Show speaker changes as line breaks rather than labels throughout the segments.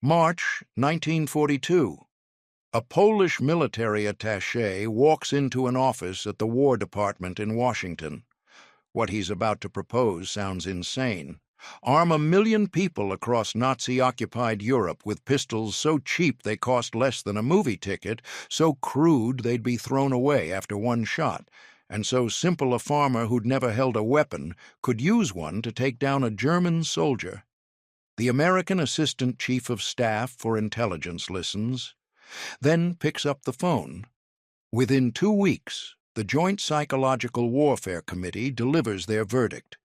March 1942. A Polish military attaché walks into an office at the War Department in Washington. What he's about to propose sounds insane. Arm 1 million people across Nazi-occupied Europe with pistols so cheap they cost less than a movie ticket, so crude they'd be thrown away after one shot, and so simple a farmer who'd never held a weapon could use one to take down a German soldier. The American Assistant Chief of Staff for Intelligence listens, then picks up the phone. Within 2 weeks, the Joint Psychological Warfare Committee delivers their verdict.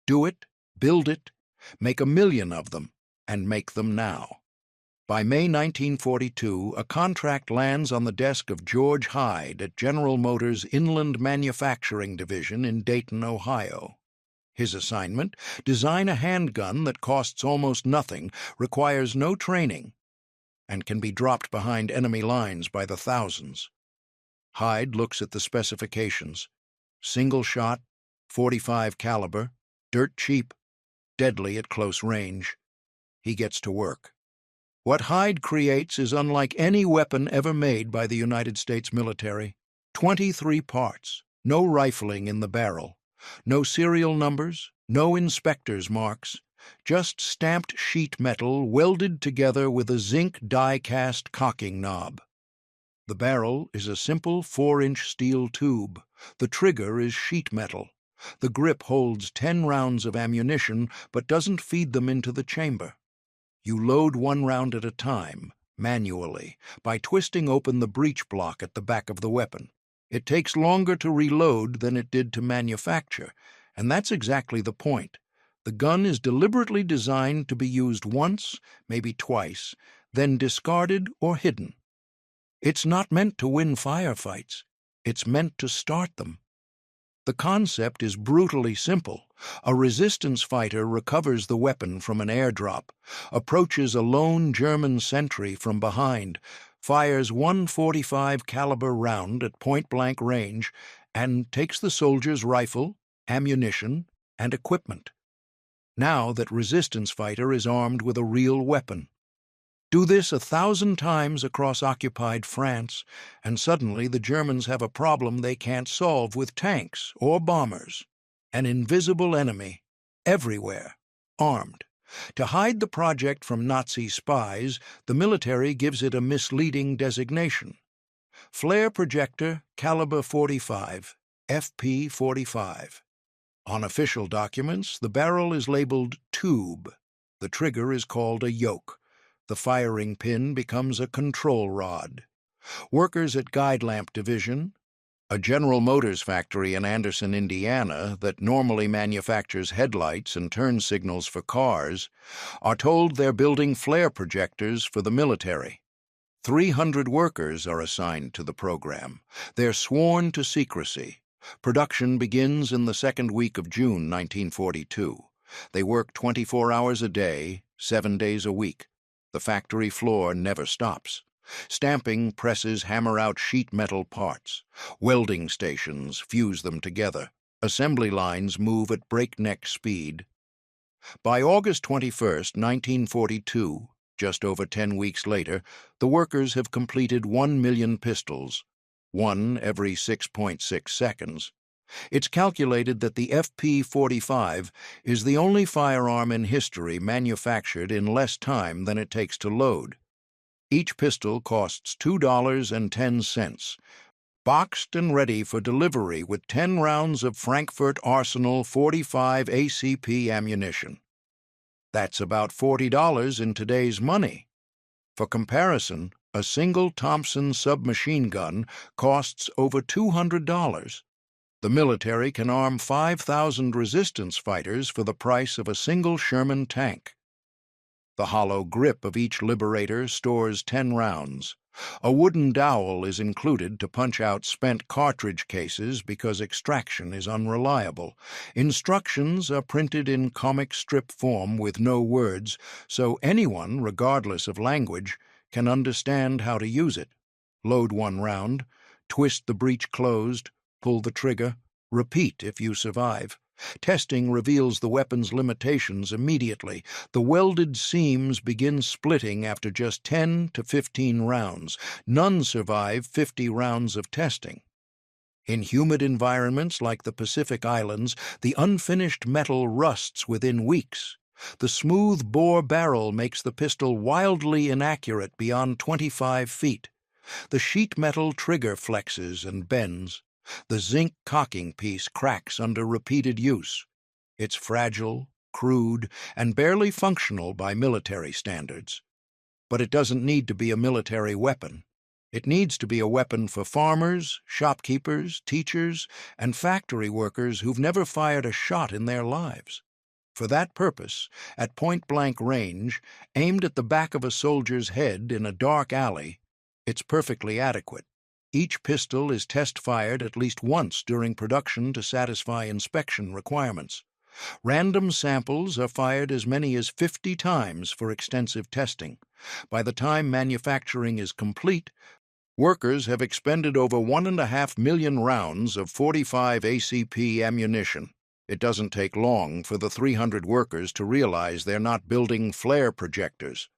Do it, build it, make 1 million of them, and make them now. By May 1942, a contract lands on the desk of George Hyde at General Motors' Inland Manufacturing Division in Dayton, Ohio. His assignment: design a handgun that costs almost nothing, requires no training, and can be dropped behind enemy lines by the thousands. Hyde looks at the specifications. Single shot, .45 caliber, dirt cheap, deadly at close range. He gets to work. What Hyde creates is unlike any weapon ever made by the United States military. 23 parts, no rifling in the barrel, no serial numbers, no inspector's marks, just stamped sheet metal welded together with a zinc die-cast cocking knob. The barrel is a simple 4-inch steel tube. The trigger is sheet metal. The grip holds 10 rounds of ammunition but doesn't feed them into the chamber. You load 1 round at a time, manually, by twisting open the breech block at the back of the weapon. It takes longer to reload than it did to manufacture, and that's exactly the point. The gun is deliberately designed to be used once, maybe twice, then discarded or hidden. It's not meant to win firefights. It's meant to start them. The concept is brutally simple. A resistance fighter recovers the weapon from an airdrop, approaches a lone German sentry from behind, fires 1 .45 caliber round at point-blank range, and takes the soldier's rifle, ammunition, and equipment. Now that resistance fighter is armed with a real weapon. Do this 1,000 times across occupied France, and suddenly the Germans have a problem they can't solve with tanks or bombers. An invisible enemy, everywhere, armed. To hide the project from Nazi spies, the military gives it a misleading designation. Flare projector, caliber .45, FP-45. On official documents, the barrel is labeled tube. The trigger is called a yoke. The firing pin becomes a control rod. Workers at Guide Lamp Division, a General Motors factory in Anderson, Indiana, that normally manufactures headlights and turn signals for cars, are told they're building flare projectors for the military. 300 workers are assigned to the program. They're sworn to secrecy. Production begins in the second week of June 1942. They work 24 hours a day, 7 days a week. The factory floor never stops. Stamping presses hammer out sheet metal parts. Welding stations fuse them together. Assembly lines move at breakneck speed. By August 21, 1942, just over 10 weeks later, the workers have completed 1 million pistols, one every 6.6 seconds. It's calculated that the FP-45 is the only firearm in history manufactured in less time than it takes to load. Each pistol costs $2.10, boxed and ready for delivery with 10 rounds of Frankfurt Arsenal .45 ACP ammunition. That's about $40 in today's money. For comparison, a single Thompson submachine gun costs over $200. The military can arm 5,000 resistance fighters for the price of a single Sherman tank. The hollow grip of each Liberator stores 10 rounds. A wooden dowel is included to punch out spent cartridge cases because extraction is unreliable. Instructions are printed in comic strip form with no words, so anyone, regardless of language, can understand how to use it. Load 1 round, twist the breech closed, pull the trigger, repeat if you survive. Testing reveals the weapon's limitations immediately. The welded seams begin splitting after just 10 to 15 rounds. None survive 50 rounds of testing. In humid environments like the Pacific Islands, the unfinished metal rusts within weeks. The smooth bore barrel makes the pistol wildly inaccurate beyond 25 feet. The sheet metal trigger flexes and bends. The zinc cocking piece cracks under repeated use. It's fragile, crude, and barely functional by military standards. But it doesn't need to be a military weapon. It needs to be a weapon for farmers, shopkeepers, teachers, and factory workers who've never fired a shot in their lives. For that purpose, at point-blank range, aimed at the back of a soldier's head in a dark alley, it's perfectly adequate. Each pistol is test-fired at least once during production to satisfy inspection requirements. Random samples are fired as many as 50 times for extensive testing. By the time manufacturing is complete, workers have expended over 1.5 million rounds of 45 ACP ammunition. It doesn't take long for the 300 workers to realize they're not building flare projectors.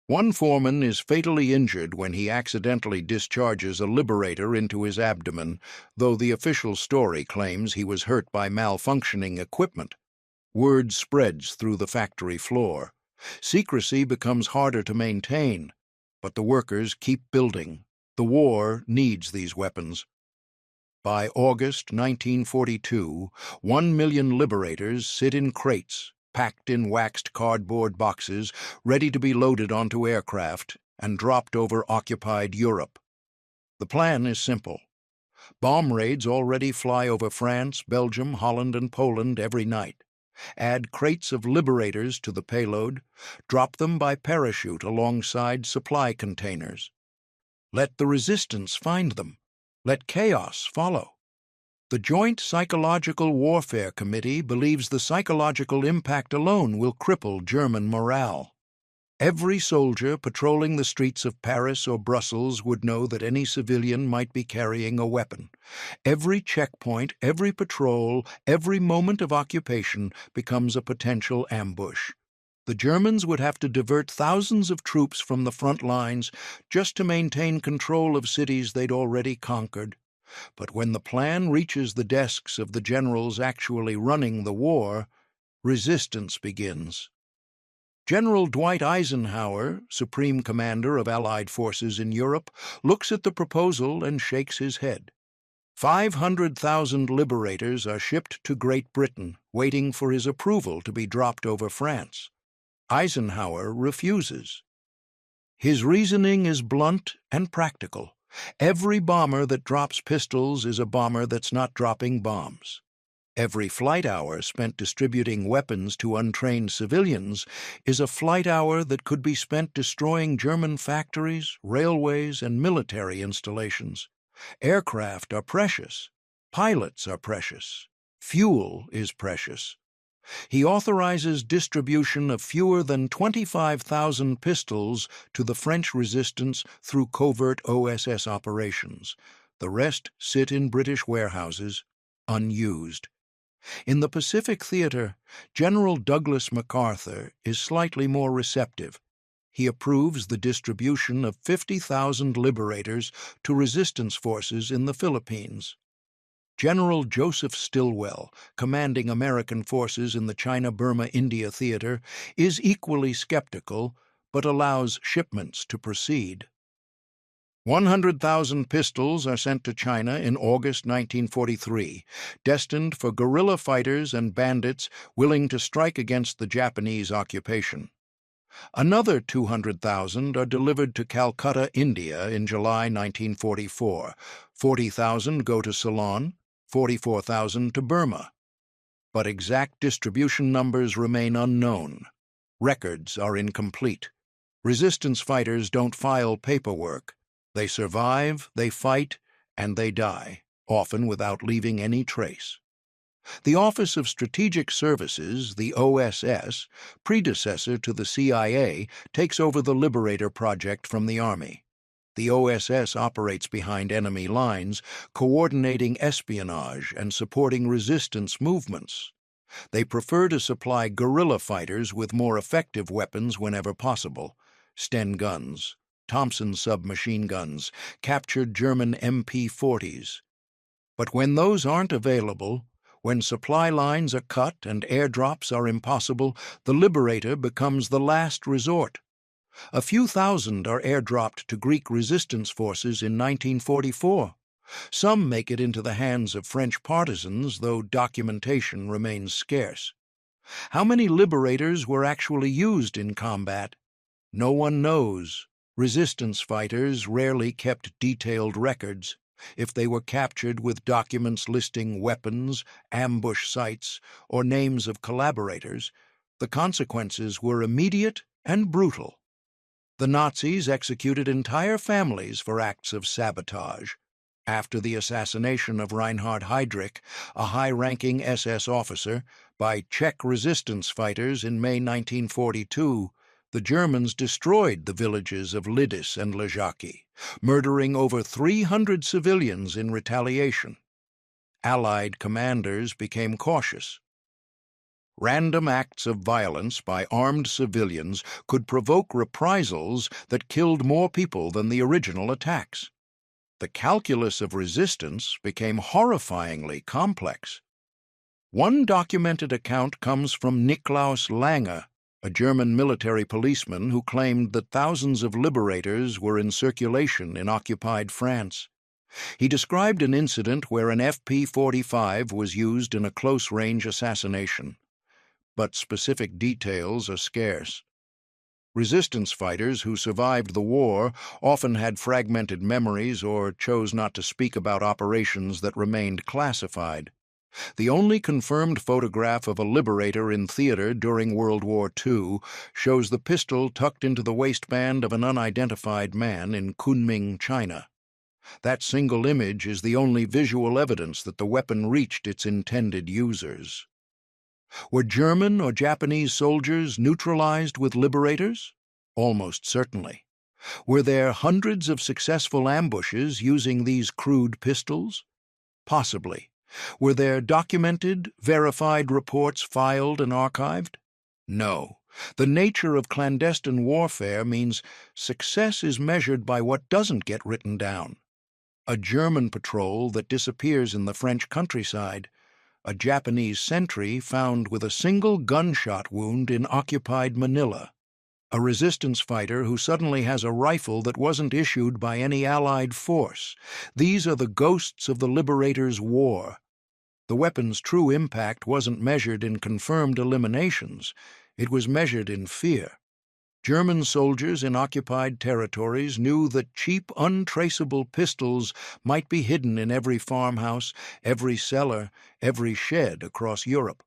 One foreman is fatally injured when he accidentally discharges a Liberator into his abdomen, though the official story claims he was hurt by malfunctioning equipment. Word spreads through the factory floor. Secrecy becomes harder to maintain, but the workers keep building. The war needs these weapons. By August 1942, 1 million Liberators sit in crates, packed in waxed cardboard boxes, ready to be loaded onto aircraft and dropped over occupied Europe. The plan is simple. Bomb raids already fly over France, Belgium, Holland, and Poland every night. Add crates of Liberators to the payload, drop them by parachute alongside supply containers. Let the resistance find them. Let chaos follow. The Joint Psychological Warfare Committee believes the psychological impact alone will cripple German morale. Every soldier patrolling the streets of Paris or Brussels would know that any civilian might be carrying a weapon. Every checkpoint, every patrol, every moment of occupation becomes a potential ambush. The Germans would have to divert thousands of troops from the front lines just to maintain control of cities they'd already conquered. But when the plan reaches the desks of the generals actually running the war, resistance begins. General Dwight Eisenhower, Supreme Commander of Allied forces in Europe, looks at the proposal and shakes his head. 500,000 Liberators are shipped to Great Britain, waiting for his approval to be dropped over France. Eisenhower refuses. His reasoning is blunt and practical. Every bomber that drops pistols is a bomber that's not dropping bombs. Every flight hour spent distributing weapons to untrained civilians is a flight hour that could be spent destroying German factories, railways, and military installations. Aircraft are precious. Pilots are precious. Fuel is precious. He authorizes distribution of fewer than 25,000 pistols to the French resistance through covert OSS operations. The rest sit in British warehouses, unused. In the Pacific Theater, General Douglas MacArthur is slightly more receptive. He approves the distribution of 50,000 Liberators to resistance forces in the Philippines. General Joseph Stilwell, commanding American forces in the China-Burma-India theater, is equally skeptical, but allows shipments to proceed. 100,000 pistols are sent to China in August 1943, destined for guerrilla fighters and bandits willing to strike against the Japanese occupation. Another 200,000 are delivered to Calcutta, India in July 1944. 40,000 go to Ceylon, 44,000 to Burma. But exact distribution numbers remain unknown. Records are incomplete. Resistance fighters don't file paperwork. They survive, they fight, and they die, often without leaving any trace. The Office of Strategic Services, the OSS, predecessor to the CIA, takes over the Liberator project from the Army. The OSS operates behind enemy lines, coordinating espionage and supporting resistance movements. They prefer to supply guerrilla fighters with more effective weapons whenever possible: Sten guns, Thompson submachine guns, captured German MP-40s. But when those aren't available, when supply lines are cut and airdrops are impossible, the Liberator becomes the last resort. A few thousand are airdropped to Greek resistance forces in 1944. Some make it into the hands of French partisans, though documentation remains scarce. How many Liberators were actually used in combat? No one knows. Resistance fighters rarely kept detailed records. If they were captured with documents listing weapons, ambush sites, or names of collaborators, the consequences were immediate and brutal. The Nazis executed entire families for acts of sabotage. After the assassination of Reinhard Heydrich, a high-ranking SS officer, by Czech resistance fighters in May 1942, the Germans destroyed the villages of Lidis and Ležáky, murdering over 300 civilians in retaliation. Allied commanders became cautious. Random acts of violence by armed civilians could provoke reprisals that killed more people than the original attacks. The calculus of resistance became horrifyingly complex. One documented account comes from Niklaus Lange, a German military policeman who claimed that thousands of liberators were in circulation in occupied France. He described an incident where an FP-45 was used in a close-range assassination, but specific details are scarce. Resistance fighters who survived the war often had fragmented memories or chose not to speak about operations that remained classified. The only confirmed photograph of a Liberator in theater during World War II shows the pistol tucked into the waistband of an unidentified man in Kunming, China. That single image is the only visual evidence that the weapon reached its intended users. Were German or Japanese soldiers neutralized with Liberators? Almost certainly. Were there hundreds of successful ambushes using these crude pistols? Possibly. Were there documented, verified reports filed and archived? No. The nature of clandestine warfare means success is measured by what doesn't get written down. A German patrol that disappears in the French countryside, a Japanese sentry found with a single gunshot wound in occupied Manila, a resistance fighter who suddenly has a rifle that wasn't issued by any Allied force. These are the ghosts of the Liberator's war. The weapon's true impact wasn't measured in confirmed eliminations. It was measured in fear. German soldiers in occupied territories knew that cheap, untraceable pistols might be hidden in every farmhouse, every cellar, every shed across Europe.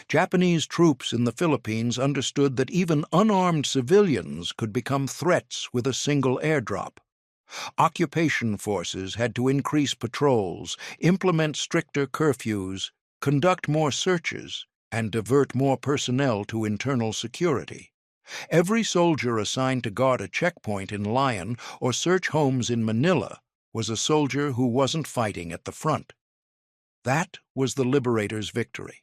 Japanese troops in the Philippines understood that even unarmed civilians could become threats with a single airdrop. Occupation forces had to increase patrols, implement stricter curfews, conduct more searches, and divert more personnel to internal security. Every soldier assigned to guard a checkpoint in Lyon or search homes in Manila was a soldier who wasn't fighting at the front. That was the Liberator's victory.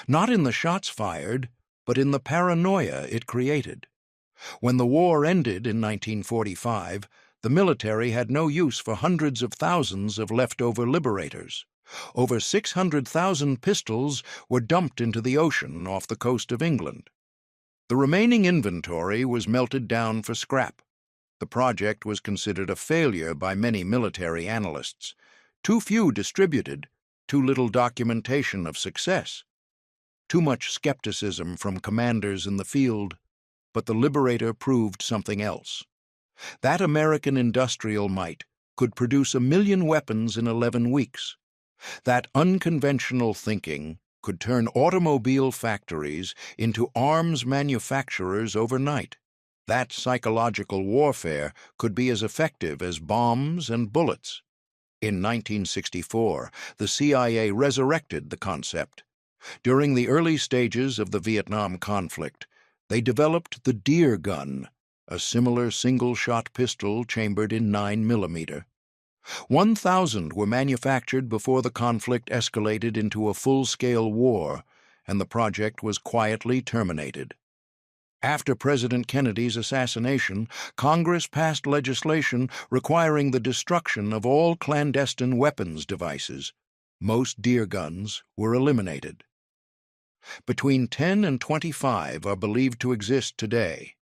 Not in the shots fired, but in the paranoia it created. When the war ended in 1945, the military had no use for hundreds of thousands of leftover Liberators. Over 600,000 pistols were dumped into the ocean off the coast of England. The remaining inventory was melted down for scrap. The project was considered a failure by many military analysts. Too few distributed, too little documentation of success. Too much skepticism from commanders in the field, but the Liberator proved something else. That American industrial might could produce 1 million weapons in 11 weeks. That unconventional thinking could turn automobile factories into arms manufacturers overnight. That psychological warfare could be as effective as bombs and bullets. In 1964, the CIA resurrected the concept. During the early stages of the Vietnam conflict, they developed the deer gun, a similar single-shot pistol chambered in 9mm. 1,000 were manufactured before the conflict escalated into a full-scale war, and the project was quietly terminated. After President Kennedy's assassination, Congress passed legislation requiring the destruction of all clandestine weapons devices. Most deer guns were eliminated. Between 10 and 25 are believed to exist today.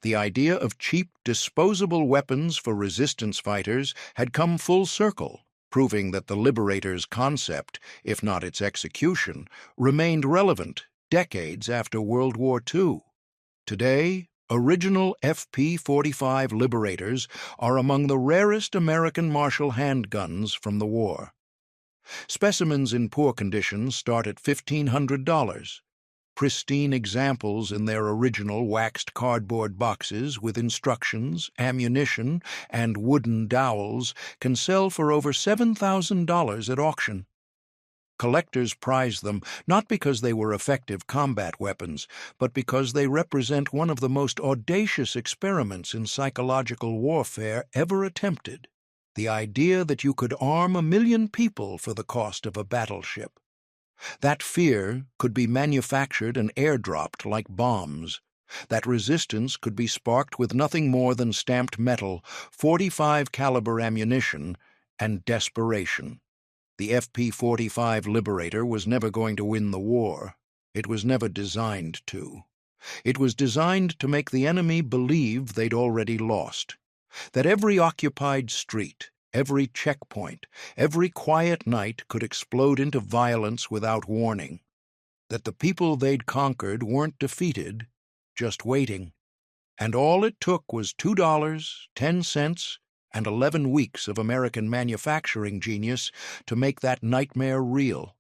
The idea of cheap, disposable weapons for resistance fighters had come full circle, proving that the Liberator's concept, if not its execution, remained relevant decades after World War II. Today, original FP-45 Liberators are among the rarest American Marshall handguns from the war. Specimens in poor condition start at $1,500. Pristine examples in their original waxed cardboard boxes with instructions, ammunition, and wooden dowels can sell for over $7,000 at auction. Collectors prize them not because they were effective combat weapons, but because they represent one of the most audacious experiments in psychological warfare ever attempted. The idea that you could arm 1 million people for the cost of a battleship. That fear could be manufactured and airdropped like bombs. That resistance could be sparked with nothing more than stamped metal, .45 caliber ammunition, and desperation. The FP-45 Liberator was never going to win the war. It was never designed to. It was designed to make the enemy believe they'd already lost. That every occupied street, every checkpoint, every quiet night could explode into violence without warning. That the people they'd conquered weren't defeated, just waiting. And all it took was $2, 10 cents, and 11 weeks of American manufacturing genius to make that nightmare real.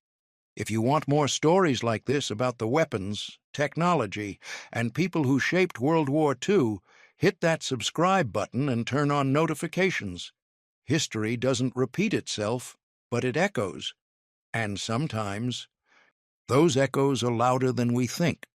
If you want more stories like this about the weapons, technology, and people who shaped World War II, hit that subscribe button and turn on notifications. History doesn't repeat itself, but it echoes. And sometimes, those echoes are louder than we think.